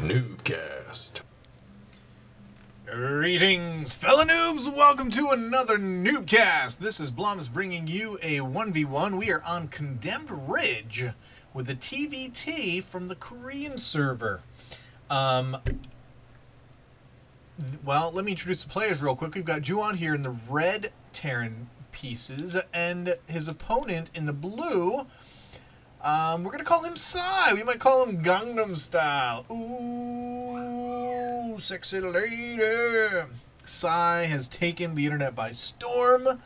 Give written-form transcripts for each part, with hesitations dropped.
NuubCast. Greetings, fellow noobs! Welcome to another NuubCast! This is Blums bringing you a 1v1. We are on Condemned Ridge with a TvT from the Korean server. Well, let me introduce the players real quick. We've got Juwon here in the red Terran pieces, and his opponent in the blue. We're going to call him Psy. We might call him Gangnum Style. Ooh, sexy lady. Psy has taken the internet by storm.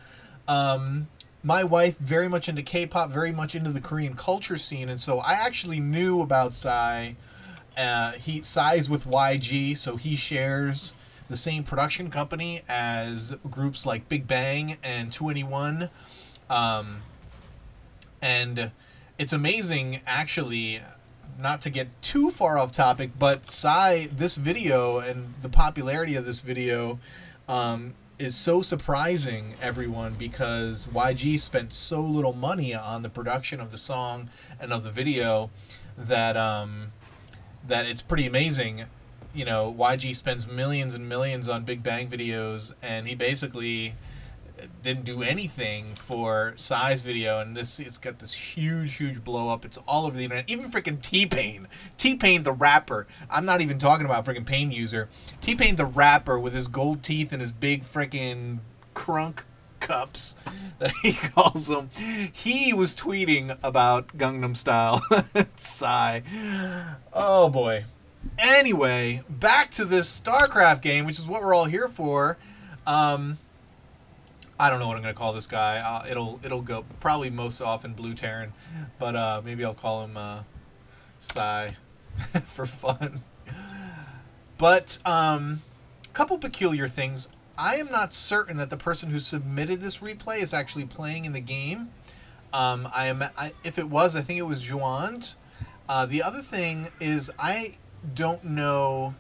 My wife, very much into K-pop, very much into the Korean culture scene, and so I actually knew about Psy. Psy's with YG, so he shares the same production company as groups like Big Bang and 2NE1. And it's amazing, actually, not to get too far off topic, but Psy, this video and the popularity of this video is so surprising, everyone, because YG spent so little money on the production of the song and of the video that that it's pretty amazing. You know, YG spends millions and millions on Big Bang videos, and he basically didn't do anything for Psy's video, and it's got this huge blow up. It's all over the internet. Even freaking T-Pain the rapper. I'm not even talking about freaking Pain user. T-Pain the rapper with his gold teeth and his big freaking crunk cups that he calls them. He was tweeting about Gangnam Style. Psy. Oh boy. Anyway, back to this StarCraft game, which is what we're all here for. I don't know what I'm going to call this guy. It'll go probably most often Blue Terran, but maybe I'll call him Psy for fun. But couple peculiar things. I am not certain that the person who submitted this replay is actually playing in the game. If it was, I think it was Juwon. The other thing is I don't know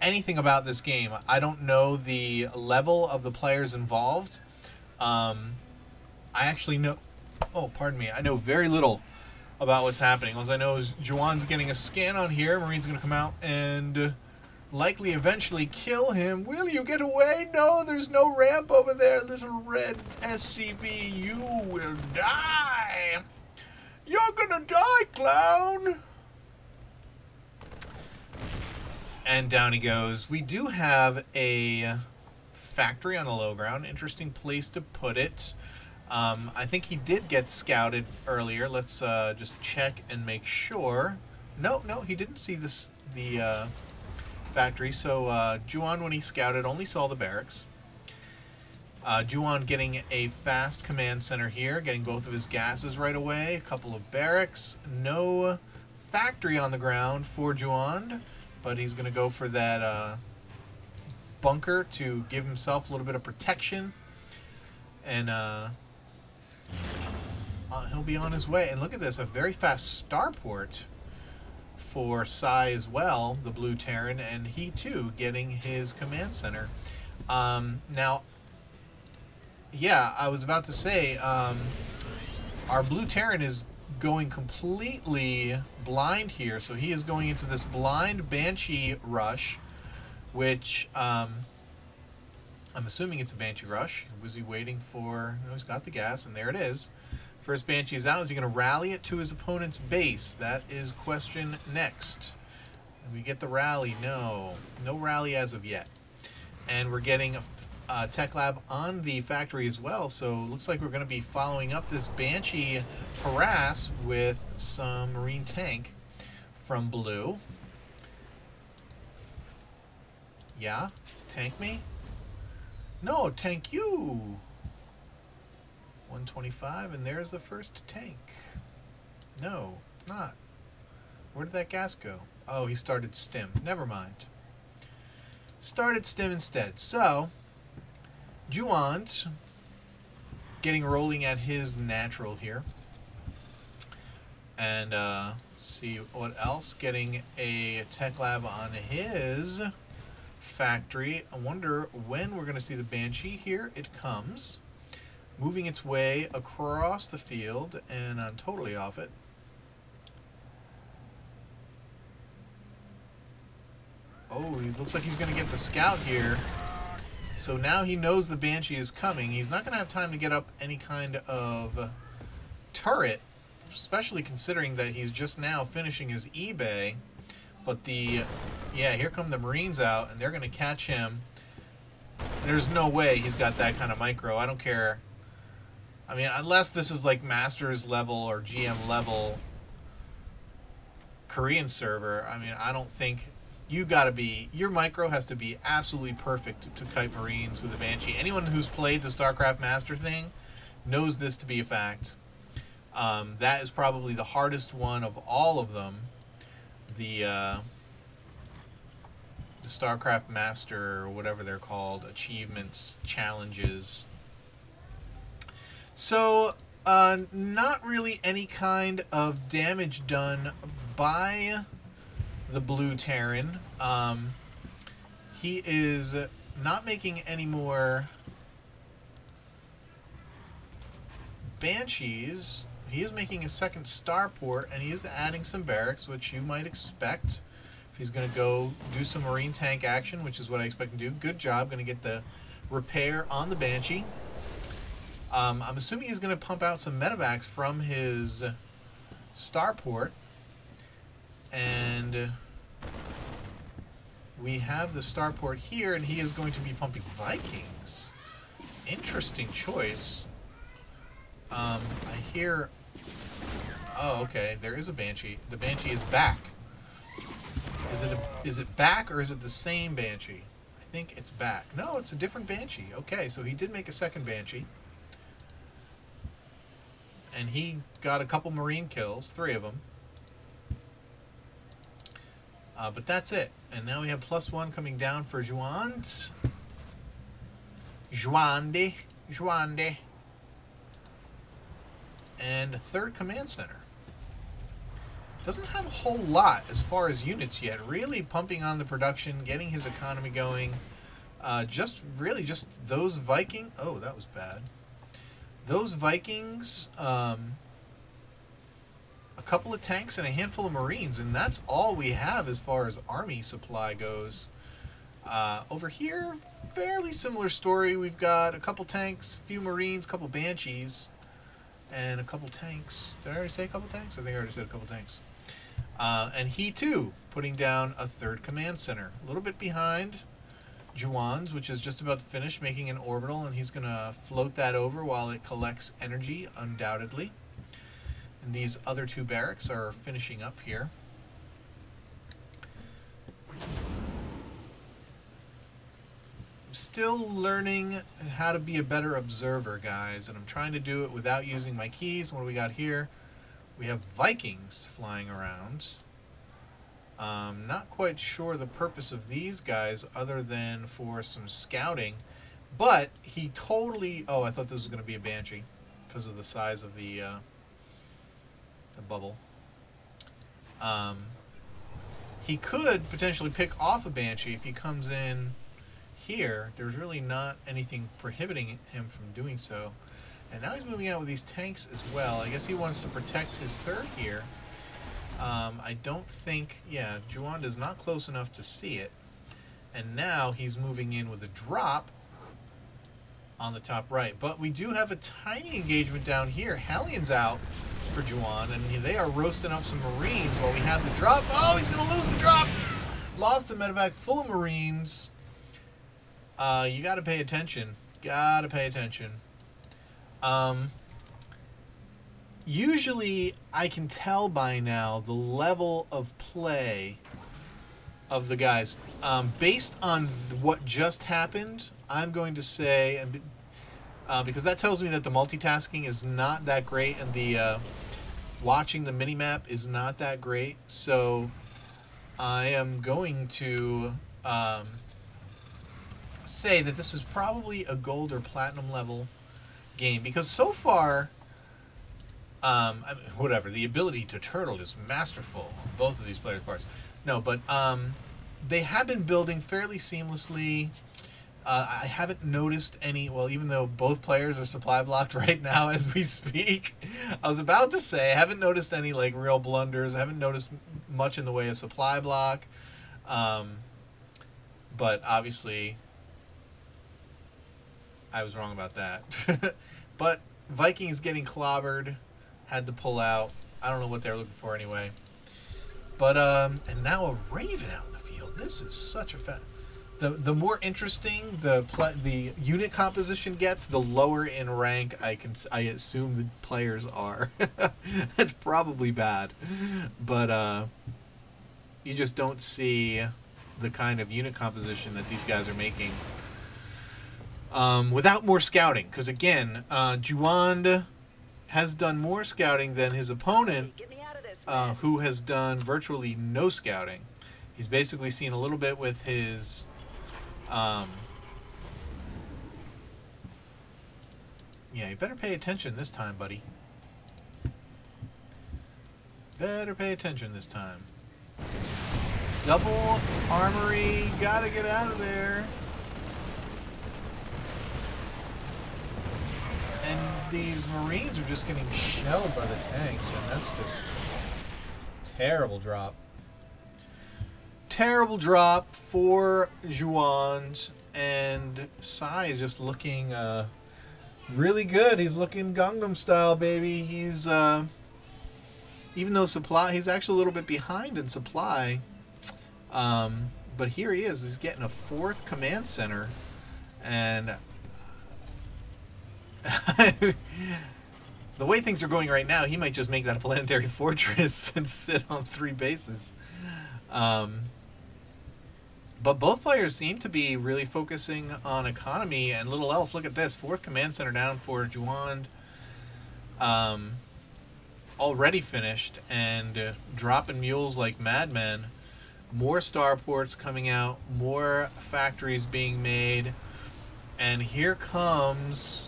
anything about this game. I don't know the level of the players involved. I actually know... Oh, pardon me. I know very little about what's happening. All I know is Juwon's getting a scan on here. Marine's going to come out and likely eventually kill him. Will you get away? No, there's no ramp over there, little red SCV. You will die. You're gonna die, clown. And down he goes. We do have a factory on the low ground. Interesting place to put it. I think he did get scouted earlier. Let's just check and make sure. No, he didn't see the factory. So Juwon, when he scouted, only saw the barracks. Juwon getting a fast command center here, getting both of his gases right away. A couple of barracks. No factory on the ground for Juwon, but he's going to go for that bunker to give himself a little bit of protection. And he'll be on his way. And look at this, a very fast starport for Psy as well, the Blue Terran, and he too getting his command center. Now, yeah, I was about to say, our Blue Terran is going completely blind here, so he is going into this blind Banshee rush, which I'm assuming it's a Banshee rush. Was he waiting for... No, he's got the gas, and there it is. First Banshee's out. Is he going to rally it to his opponent's base? That is question next. Did we get the rally? No rally as of yet. And we're getting a tech lab on the factory as well, so looks like we're going to be following up this Banshee harass with some Marine tank from Blue. Yeah? Tank me? No, tank you! 125, and there's the first tank. No, not. Where did that gas go? Oh, he started stim. Never mind. Started stim instead. So, Juwon getting rolling at his natural here. And see what else. Getting a tech lab on his factory. I wonder when we're going to see the Banshee. Here it comes. Moving its way across the field, and I'm totally off it. Oh, he looks like he's going to get the scout here. So now he knows the Banshee is coming. He's not going to have time to get up any kind of turret, especially considering that he's just now finishing his eBay. But yeah, here come the Marines out, and they're going to catch him. There's no way he's got that kind of micro. I don't care. I mean, unless this is like Masters level or GM level Korean server, I mean, I don't think your micro has to be absolutely perfect to kite Marines with a Banshee. Anyone who's played the StarCraft Master thing knows this to be a fact. That is probably the hardest one of all of them. The StarCraft Master, or whatever they're called, achievements, challenges. So, not really any kind of damage done by the Blue Terran. He is not making any more Banshees. He is making a second starport, and he is adding some barracks, which you might expect. If he's going to go do some Marine tank action, which is what I expect him to do. Good job. Going to get the repair on the Banshee. I'm assuming he's going to pump out some medevacs from his starport. And we have the starport here, and he is going to be pumping Vikings. Interesting choice. I hear... Oh, okay. There is a Banshee. The Banshee is back. Is it back, or is it the same Banshee? I think it's back. No, it's a different Banshee. Okay, so he did make a second Banshee. And he got a couple Marine kills, 3 of them. But that's it. And now we have +1 coming down for Juand. Juande. And a 3rd command center. Doesn't have a whole lot as far as units yet. Really pumping on the production, getting his economy going. Just those Viking... Oh, that was bad. Those Vikings, a couple of tanks and a handful of Marines, and that's all we have as far as army supply goes. Over here, fairly similar story. We've got a couple tanks, a few Marines, a couple Banshees, and a couple tanks. Did I already say a couple tanks? I think I already said a couple tanks. And he, too, putting down a 3rd command center. A little bit behind Juwan's, which is just about to finish making an orbital, and he's going to float that over while it collects energy, undoubtedly. And these other 2 barracks are finishing up here. I'm still learning how to be a better observer, guys, and I'm trying to do it without using my keys. What do we got here? We have Vikings flying around. Not quite sure the purpose of these guys other than for some scouting. But he totally... Oh, I thought this was going to be a Banshee because of the size of the bubble. He could potentially pick off a Banshee if he comes in here. There's really not anything prohibiting him from doing so. And now he's moving out with these tanks as well. I guess he wants to protect his 3rd here. I don't think... Yeah, Juan is not close enough to see it. And now he's moving in with a drop on the top right. But we do have a tiny engagement down here. Hallion's out for Juan, and they are roasting up some Marines while we have the drop. Oh, he's going to lose the drop! Lost the medevac full of Marines. You got to pay attention. Got to pay attention. Usually, I can tell by now the level of play of the guys. Based on what just happened, I'm going to say, because that tells me that the multitasking is not that great, and the watching the minimap is not that great. So, I am going to say that this is probably a gold or platinum level game, because so far... I mean, whatever, the ability to turtle is masterful on both of these players' parts. No, but they have been building fairly seamlessly. I haven't noticed any, well, even though both players are supply blocked right now as we speak, I was about to say, I haven't noticed any, like, real blunders. I haven't noticed much in the way of supply block. But obviously, I was wrong about that. But Vikings getting clobbered, had to pull out. I don't know what they were looking for anyway. But and now a Raven out in the field. This is such a the more interesting the unit composition gets, the lower in rank I assume the players are. That's probably bad, but you just don't see the kind of unit composition that these guys are making without more scouting. Because again, Juwand has done more scouting than his opponent, who has done virtually no scouting. He's basically seen a little bit with his yeah, you better pay attention this time, buddy. Better pay attention this time. Double armory, gotta get out of there. And these Marines are just getting shelled by the tanks, and that's just terrible drop. Terrible drop for Juwand, and Sai is just looking really good. He's looking Gangnum style, baby. He's even though supply, he's actually a little bit behind in supply, but here he is. He's getting a 4th command center, and the way things are going right now, he might just make that a planetary fortress and sit on 3 bases. But both players seem to be really focusing on economy and little else. Look at this. 4th command center down for Juwand. Already finished and dropping mules like madmen. More starports coming out. More factories being made. And here comes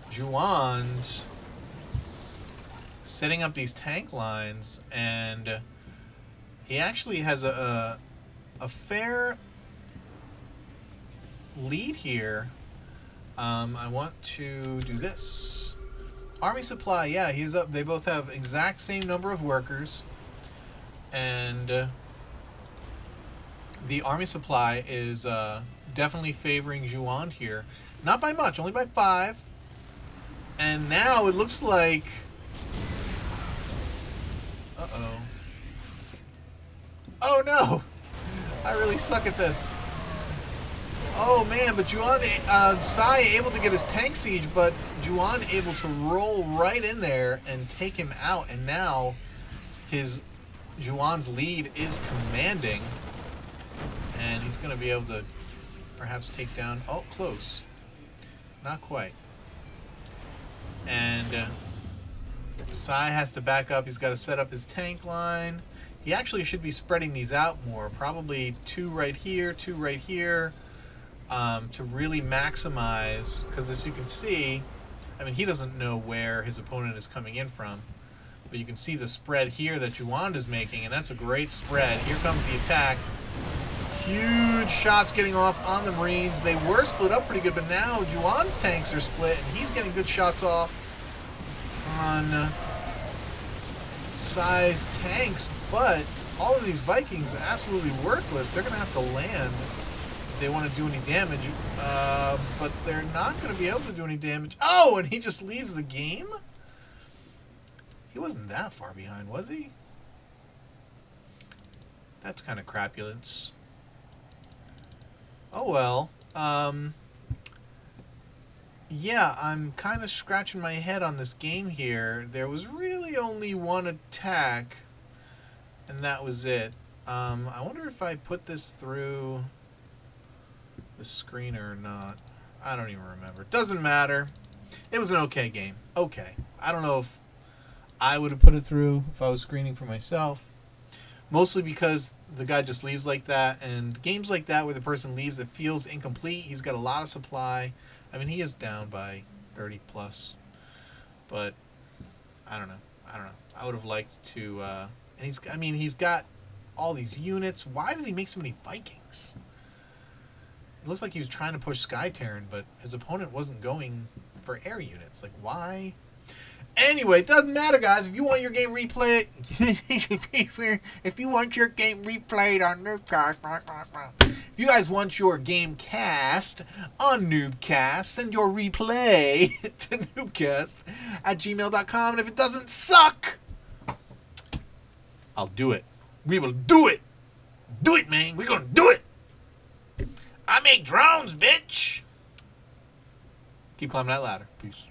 Juwand setting up these tank lines. And he actually has a fair lead here. I want to do this. Army supply, yeah, he's up. They both have exact same number of workers. And the army supply is definitely favoring Juwand here. Not by much, only by 5. And now it looks like... Uh-oh. Oh, no! I really suck at this. Oh man, but Juwand, Sai able to get his tank siege, but Juwand able to roll right in there and take him out, and now Juwand's lead is commanding, and he's going to be able to perhaps take down, oh, close. Not quite. And Sai has to back up. He's got to set up his tank line. He actually should be spreading these out more. Probably 2 right here, 2 right here, to really maximize. Because as you can see, I mean, he doesn't know where his opponent is coming in from. But you can see the spread here that Juwand is making, and that's a great spread. Here comes the attack. Huge shots getting off on the Marines. They were split up pretty good, but now Juwand's tanks are split, and he's getting good shots off on Sai's tanks. But all of these Vikings are absolutely worthless. They're going to have to land if they want to do any damage. But they're not going to be able to do any damage. Oh, and he just leaves the game? He wasn't that far behind, was he? That's kind of crapulence. Oh well. Yeah, I'm kind of scratching my head on this game here. There was really only one attack, and that was it. I wonder if I put this through the screener or not. I don't even remember. Doesn't matter. It was an okay game. Okay. I don't know if I would have put it through if I was screening for myself. Mostly because the guy just leaves like that, and games like that where the person leaves, it feels incomplete. He's got a lot of supply. I mean, he is down by 30 plus, but I don't know. I would have liked to, and he's got all these units. Why did he make so many Vikings? It looks like he was trying to push Sky Terran, but his opponent wasn't going for air units. Like, why? Anyway, it doesn't matter, guys. If you want your game replayed, if you want your game replayed on NuubCast, if you guys want your game cast on NuubCast, send your replay to NuubCast@gmail.com. And if it doesn't suck, I'll do it. We will do it. Do it, man. We're gonna do it. I make drones, bitch. Keep climbing that ladder. Peace.